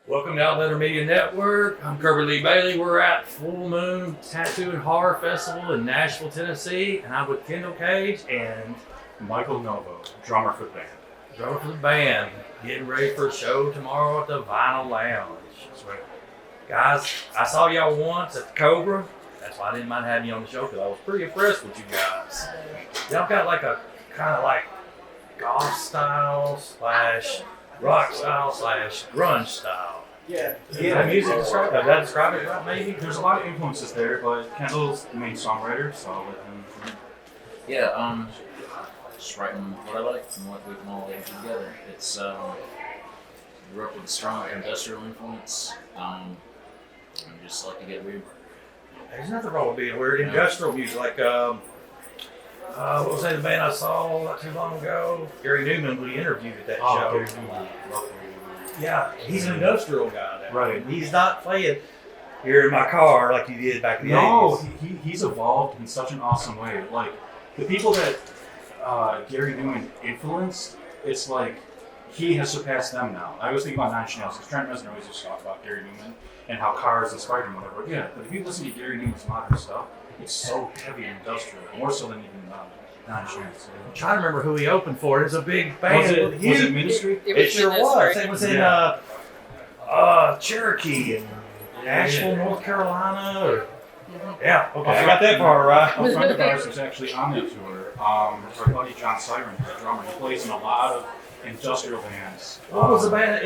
Welcome to Outlander Media Network. I'm Kirby Lee Bailey. We're at Full Moon Tattoo and Horror Festival in Nashville, Tennessee, and I'm with Kendall Cage and Michael Novo, drummer for the band. drummer for the band, getting ready for a show tomorrow at the Vinyl Lounge. That's right. Guys, I saw y'all once at the Cobra. That's why I didn't mind having you on the show because I was pretty impressed with you guys. Y'all got like a kind of like goth style slash rock style slash grunge style. Yeah. Is that music describe? Does that describe it right? Maybe. There's a lot of influences there, but Kendall's the main songwriter, so I'll let him. Yeah, just writing what I like and what we can all do together. It's grew up with a strong industrial influence. I just like to get weird. There's nothing wrong with being weird. Industrial music, like what was that the band I saw not too long ago? Gary Newman, we interviewed at that show. Gary Newman. Yeah, he's an industrial guy now. Right. He's not playing here in my car like he did back in the 80s. No, he's evolved in such an awesome way. Like, the people that Gary Newman influenced, it's like he has surpassed them now. I was thinking about Nine Inch Nails, because Trent Reznor always just talked about Gary Newman and how cars inspired him, whatever. Yeah, but if you listen to Gary Newman's modern stuff, it's so heavy and industrial, more so than even Nine Inch Nails. I'm trying to remember who he opened for. It's a big band. Was it Ministry? It sure was. Ministry. It was in Cherokee and Nashville, North Carolina. Or, yeah, okay. I got that far right. A friend of ours was actually on that tour. Our buddy John Siren, the drummer, he plays in a lot of industrial bands. What was the band?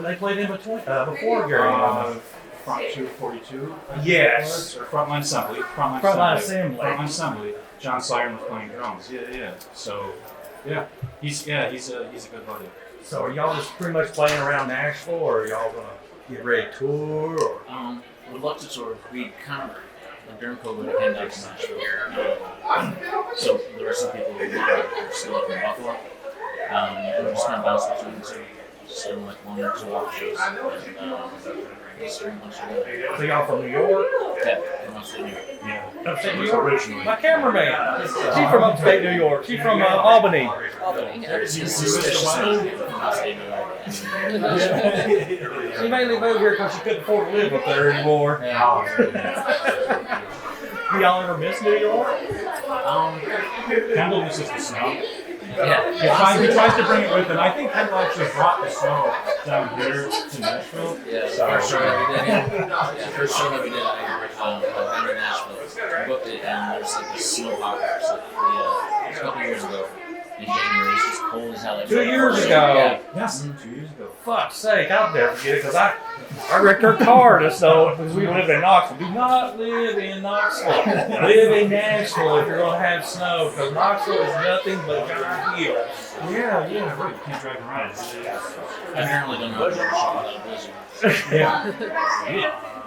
They played in between, before Gary. Front 242? Yes. Or Frontline Assembly. Frontline Assembly. Frontline Assembly. John Siren was playing drums. Yeah. So, yeah. He's a good buddy. So are y'all just pretty much playing around Nashville, or are y'all gonna get ready to tour? Or? We'd love to tour. We kind of, during COVID, we came down to Nashville. So the rest of the people are still up in Buffalo. We're just kind of bouncing between the two. Just doing like 1 or 2 off shows. So y'all from New York? Yeah, from upstate New York. Yeah. Upstate New York? Originally. My cameraman. She's from upstate New York. She's from Albany. There's suspicious of people from upstate New York. She mainly moved here because she couldn't afford to live up there anymore. Do y'all ever miss New York? Kendall misses the snow. Yeah. He tries to bring it with him. I think Kendall actually brought the snow down here to Nashville. Yeah, the first show that we did. First show that we did, I in Nashville. We booked it, and there's like this snow pocket. So it was a couple years ago in January. It's just cold as hell. Like, 2 years ago. Yeah. Yes, 2 years ago. Fuck's sake, I'll never forget it because I wrecked her car to snow because we live in Knoxville. Do not live in Knoxville. Live in Nashville if you're going to have snow because Knoxville is nothing but giant hills. Yeah, right. You can't drive around. I apparently don't know how to show without a blizzard. Yeah.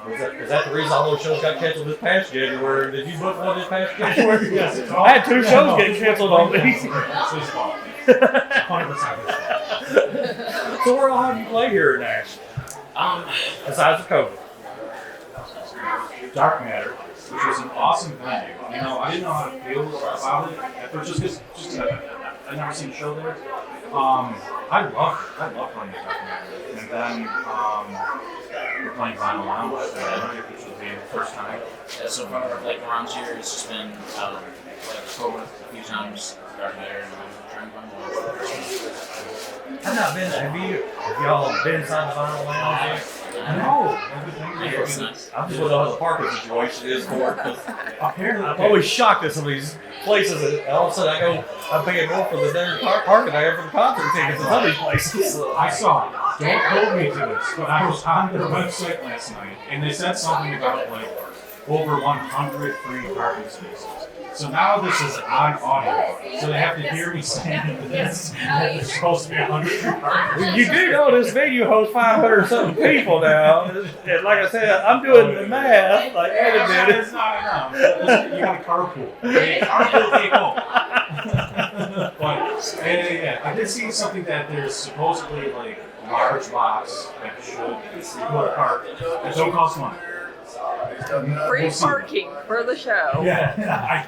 Is that the reason all those shows got canceled this past January? Did you book one this past January? Yes. I had 2 shows getting canceled on me. It's his fault. 100% his fault. So where all have you played here in Nashville? Besides the COVID. Dark Matter, which was an awesome venue. You know, I didn't know how to feel about it at first, just because I'd never seen a show there. I love playing at Dark Matter. And then we're playing Vinyl Lounge, which was the first time. Yeah, so far, like around here, it's just been like COVID a few times, Dark Matter, and trying to find one. I've not been. Have y'all been inside the Vinyl Lounge yet? No. Yeah, it's nice. I'm just wondering how the parking situation is for it. 'Cause Apparently, I'm always shocked at some of these places, and all of a sudden I'm paying more for the damn parking I have for the concert tickets in some of these places. I saw it. Don't hold me to this, but I was on their website last night, and they said something about like over 100 free parking spaces. So now this is on audio, so they have to hear me saying this. There's supposed to be 100 free parking spaces. You do know this venue hosts 500 something people now, and like I said, I'm doing the math. Like wait a minute. It's not enough. Listen, you got a carpool. Okay? Carpool people. But yeah, I did see something that there's supposedly like large lots that should go to park that don't cost money. Free parking for the show. Yeah,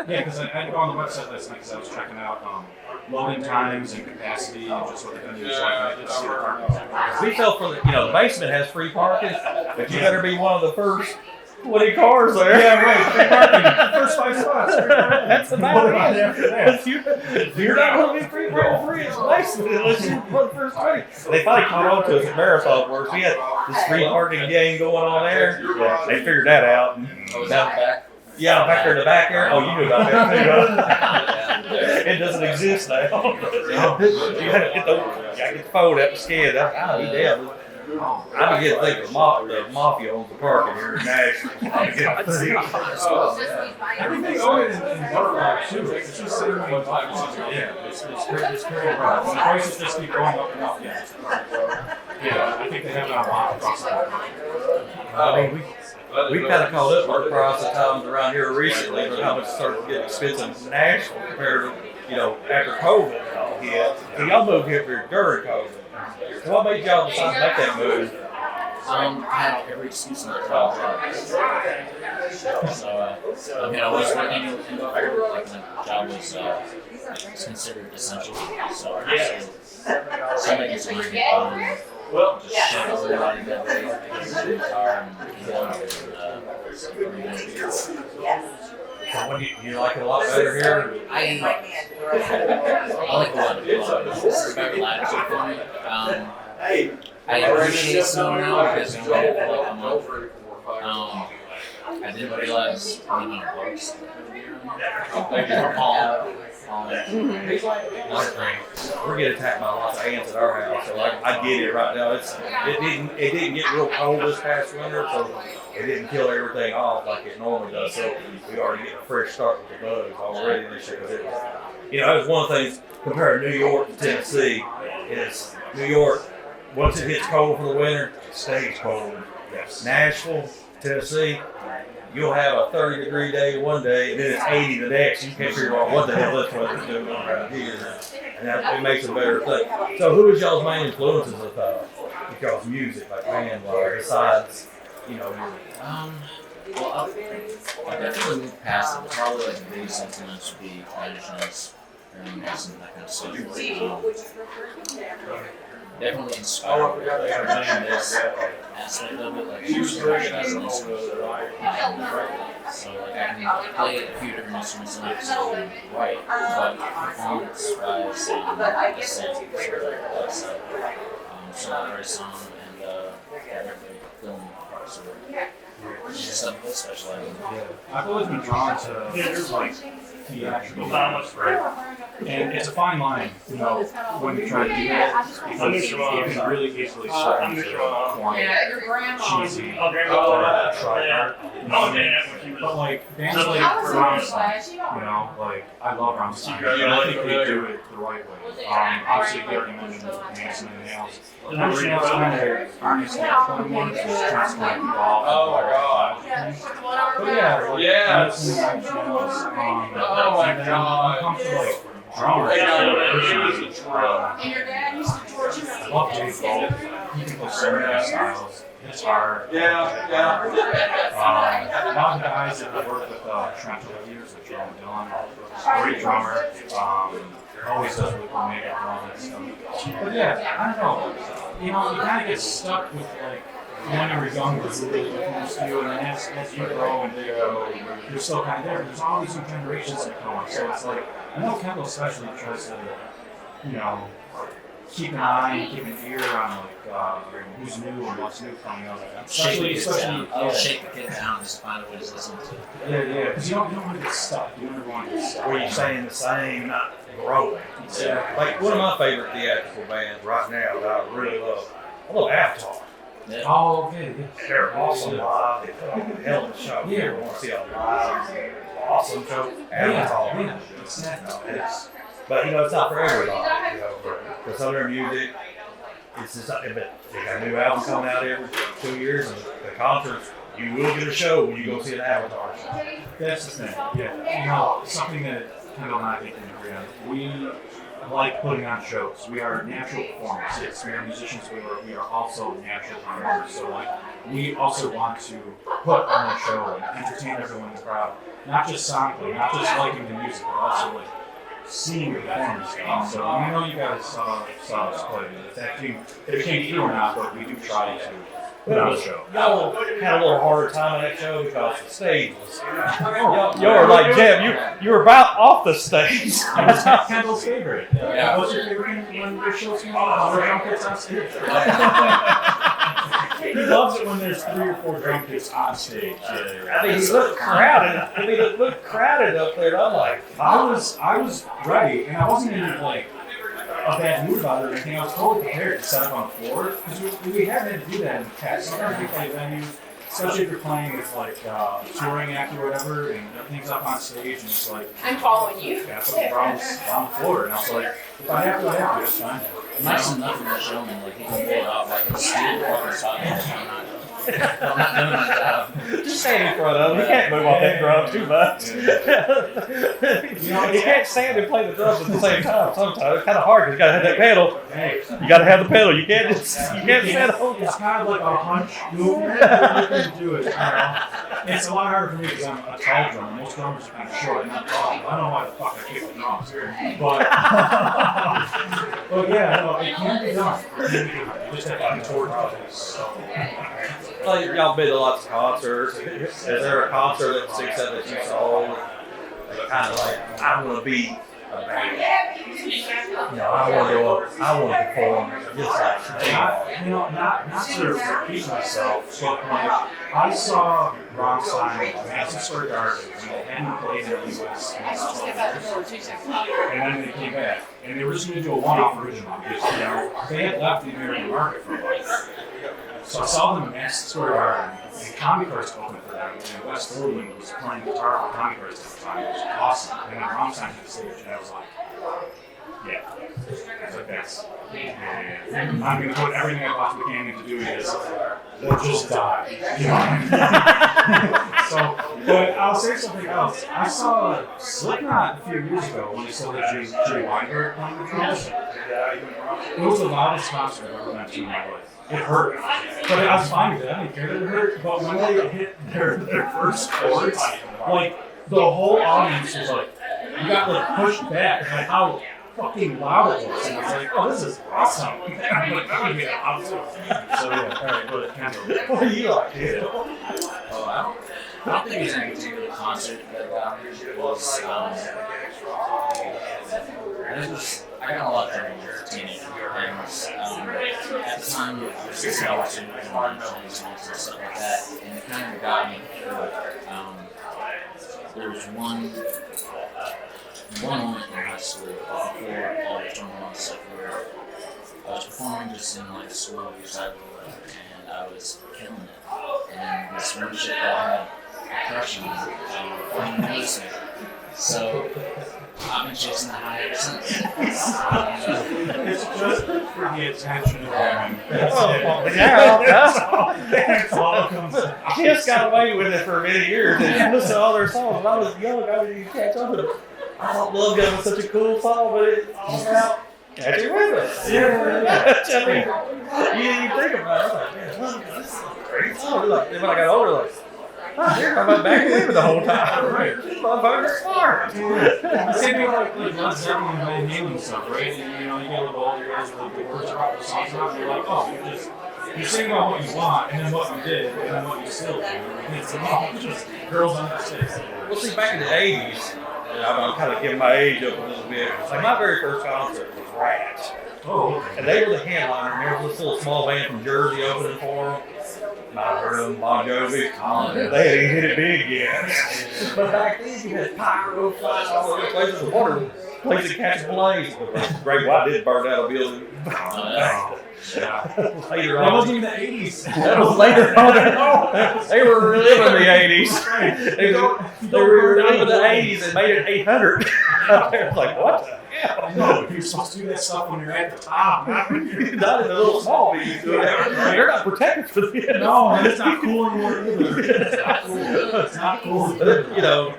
because I go on the website last night because I was checking out loading times and capacity and just what the venue is like. And I did see the parking. We fell for the basement has free parking, but you better be one of the first 20 cars there. Yeah, right. Free parking. First 5 spots. Free parking. That's about it. After that. You're not going to be free parking free in the basement unless you're one of the first 20. They finally caught on to us at Marathon Works. We had this free parking game going on there. Yeah, they figured that out. Yeah, back there in the back there. Oh, you knew about that too, huh? It doesn't exist now. You gotta get the phone out and scan it. I'll be damn. I begin to think the mafia owns the parking here in Nashville. Everything's always in Butterfly too. It's just sitting on the top. Yeah, it's pretty rough. The prices just keep going up and up. Yeah, I think they have it on lock across the board. I mean, we kind of caught up with the price of times around here recently, but how much it started to get expensive in Nashville compared to, after COVID all hit. So y'all moved here during COVID. So what made y'all decide to make that move? I had every excuse not to travel. So, I was working in the fire, like my job was considered essential. So, somebody gets to work at just shut everybody that way, get in the car So what do you like it a lot better here? I like the weather. It's very relaxing for me. I appreciate snow now because we had it for like a month. I didn't realize the amount of bugs. We're getting attacked by lots of ants at our house, so I get it right now. It didn't get real cold this past winter, so it didn't kill everything off like it normally does. So we already get a fresh start with the bugs already this year. Because it was one of the things compared to New York to Tennessee is New York, once it gets cold for the winter, it stays cold. Yes. Nashville, Tennessee, you'll have a 30-degree day one day, and then it's 80 the next. You can't figure out what the hell this weather's doing around here. And it makes it a better thing. So who is y'all's main influences with y'all's music, like band-wise, besides, Well, I definitely moved past it. Probably like the biggest influence would be traditionals and that kind of stuff. Definitely inspired by this aspect of it, like so like I can play a few different instruments and actually write, but performance-wise and the sound so I write a song and film parts of it. Stuff I specialize in. I've always been drawn to like theatrical, and it's a fine line, when you try to do that, because it can really easily slip into corny, cheesy, try. But like bands like Rammstein, like I love Rammstein, and I think they do it the right way. Obviously, you already mentioned Manson and Nails. Manson Nails kind of harness that fun one, just tries to like evolve. Oh my god. But yeah, oh my god. When it comes to like drummers, I love Dave Gold. He can play so many styles. It's hard. A lot of the guys that I worked with Trent over the years, like John Dillon, great drummer. Always does really cool makeup and all that stuff. But yeah, I don't know. You kind of get stuck with like when you were younger, who really influenced you, and then as you grow and they go, you're still kind of there. There's all these new generations that come up, so it's like I know Kendall especially tries to, keep an eye and keep an ear on like who's new and what's new coming up. Especially shake the kid down and just find a way to listen to. Yeah, because you don't want to get stuck. You don't ever want to get stuck. Where you're saying the same, not growing. Yeah. Like one of my favorite theatrical bands right now that I really love, I love Avatar. Yeah. Oh, okay. Yeah. They're awesome live. They put on a hell of a show. You ever want to see a live, awesome show? Avatar. Yeah. Exactly. But it's not for everybody. For some of their music, it's just something. But they got a new album coming out every 2 years, and the concerts. You will get a show when you go see an Avatar show. That's the thing. Yeah. Something that Kendall and I think can agree on. We like putting on shows. We are natural performers. Yes, we are musicians. We are also natural performers. So like, we also want to put on a show and entertain everyone in the crowd. Not just sonically, not just liking the music, but also like seeing the performance. So I know you guys saw us play. If that came true or not, but we do try to put on a show. Y'all had a little harder time on that show because the stage was. Y'all were like, Jeb, you were about off the stage. That's Kendall's favorite. Yeah. What's your favorite when your shows come on? Drum kits on stage. He loves it when there's 3 or 4 drum kits on stage. I mean, it looked crowded. It looked crowded up there. I'm like, I was ready, and I wasn't in like a bad mood about it or anything. I was totally prepared to set up on the floor because we haven't had to do that in the past. Sometimes we play venue, especially if you're playing with like a touring act or whatever, and everything's up on stage, and it's like I'm following you. yeah, put the drums on the floor, and I was like, if I have to, I have to. It's fine. Nice enough in the showman, like he can pull it off, like he's still fucking spot. I'm not doing my job. just stand in front of him. You can't move off that drum too much. You can't stand and play the drums at the same time. Sometimes it's kind of hard because you got to have that pedal. Hey, You got to have the pedal. You can't stand on. it's kind of like a hunch movement, but you can do it. You know? It's a lot harder for me because I'm a tall drummer. Most drummers are kind of short and not tall. I don't know why the fuck I kick the drums, but yeah, no, it can be done. You just have to contort things. So. Well, y'all been to lots of concerts. Is there a concert that sticks out that you saw? Kind of like, I want to be a band. I want to go up. I want to perform. Not to repeat myself, but like I saw Rammstein at Madison Square Garden when they hadn't played in the U.S. and then they came back, and they were just going to do a one-off original because they had left the American market for a while. So I saw them at Madison Square Garden, and Comedy Cards opened for them, and Wes Goldman was playing guitar for Comedy Cards at the time. It was awesome. And then Rammstein hit the stage, and I was like, yeah. I was like, that's. I'm going to put everything I possibly can into doing this. Or just die. You know what I mean? So, but I'll say something else. I saw Slipknot a few years ago when they saw that Jay Weinberg playing the drums. It was the loudest concert I've ever been to in my life. It hurt. But I was fine with it. I didn't care that it hurt. But when they hit their first chords, like, the whole audience was like, you got like pushed back. Like, how fucking loud it was. And I was like, oh, this is awesome. I'm like, that would be awesome. So, yeah, alright, go to Kendall. What do you like, dude? Oh, I don't think there's any particular concert that was, I got a lot of trouble as a teenager, and at the time, it was just watching and stuff like that, and it kind of got me. There was one moment in high school before all the turmoil and stuff where I was performing just in like school recital and I was killing it. And this one chick that I had a crush on noticed me. So I've been chasing the high ever since. It's just for the attention of women. That's all it comes to. Kiss got away with it for many years. And listen to all their songs. When I was young, I didn't catch up with it. I thought Love Gun was such a cool song, but it's all about catching with it. I mean, you think about it, I was like, man, Love Gun, this is a great song. Like, then when I got older, like, oh, you're talking about back with the whole time. Right. This motherfucker's smart. Same thing like Led Zeppelin and Van Halen stuff, right? And, you know, you get a little older, you guys like the words about the songs out, and you're like, oh, you're singing about what you want, and then what you did, and then what you still do. And it's all just girls on the stage. Well, see, back in the 80s, I'm kind of giving my age up a little bit. Like, my very first concert was Rat. Oh, okay. And they were the headliner, and there was this little small band from Jersey opening for them. I heard them, Bon Jovi. They hadn't hit it big yet. But back then, you had pyro flying all over the place. The water place to catch a blaze. Great White did burn down a building. Later on. That wasn't even the 80s. That was later on. They were reliving the 80s. They were reliving the 80s and made it 800. I was like, what the hell? No, you're supposed to do that stuff when you're at the top. Not in the little small meetings. They're not protected for this. No, it's not cool anymore either. It's not cool. It's not cool. You know,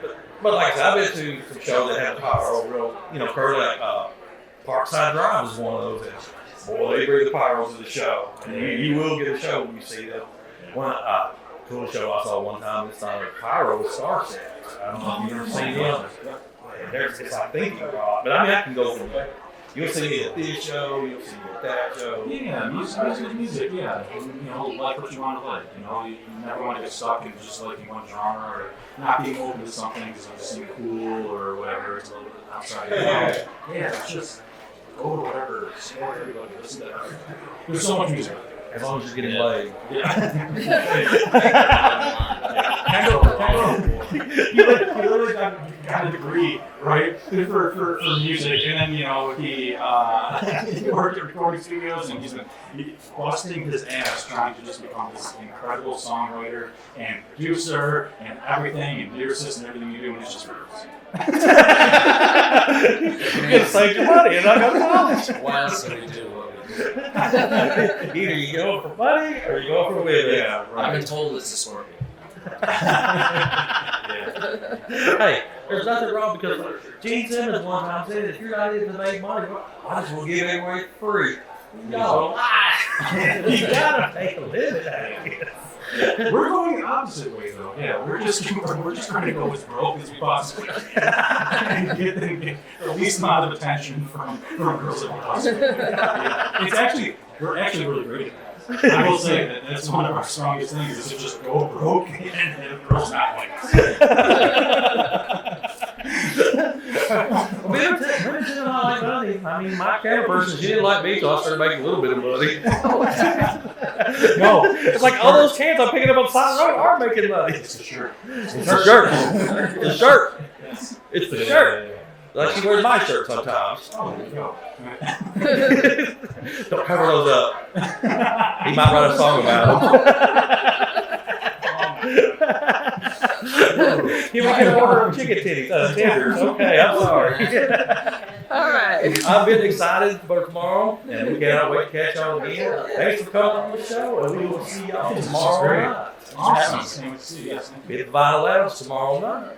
But like I said, I've been to some shows that have the pyro real, Kirby, like Parkside Drive is one of those. Boy, they bring the pyros to the show. And you will get a show when you see them. One cool show I saw one time, it's on a pyro with Star Set. I don't know if you've ever seen them. It's like thinking about, but I mean, I can go from there. You'll see me at this show, you'll see me at that show. Yeah, music, yeah. Like what you want to like. You never want to get stuck in just liking one genre or not being open to something because it seems cool or whatever. It's a little bit outside. Yeah, it's just go to whatever, support everybody, listen to everything. There's so much music. As long as you're getting laid. Yeah. He literally got a degree, right, for music, and then, he worked at recording studios, and he's been busting his ass trying to just become this incredible songwriter and producer and everything, and lyricist and everything you do, and it's just works. You're going to save your money and not go to college. Why else do we do what we do? Either you go for money or you go for women. Yeah, right. I've been told it's a scorpion. Hey, there's nothing wrong because Gene Simmons one time said if you're not in to make money, I just will give it away free. No, you gotta make a living out of it. We're going the opposite way though. Yeah, we're just trying to go as broke as we possibly can and get the least amount of attention from girls that we possibly can. Yeah. We're actually really great at that. I will say that that's one of our strongest things is to just go broke and the girls not like us. Women tend to not like money. I mean, my camera person, she didn't like me, so I started making a little bit of money. No, it's like all those cans I'm picking up on the side of the road are making money. It's a shirt. It's a shirt. It's a shirt. Yes. It's the shirt. Like she wears my shirt sometimes. Oh, there you go. Don't cover those up. He might write a song about them. He might get an order of chicken tenders. Okay, I'm sorry. All right. I've been excited for tomorrow, and we cannot wait to catch y'all again. Thanks for coming on the show, and we will see y'all tomorrow night. Awesome. Same with you. Yes. Be at the Vinyl Lounge tomorrow night.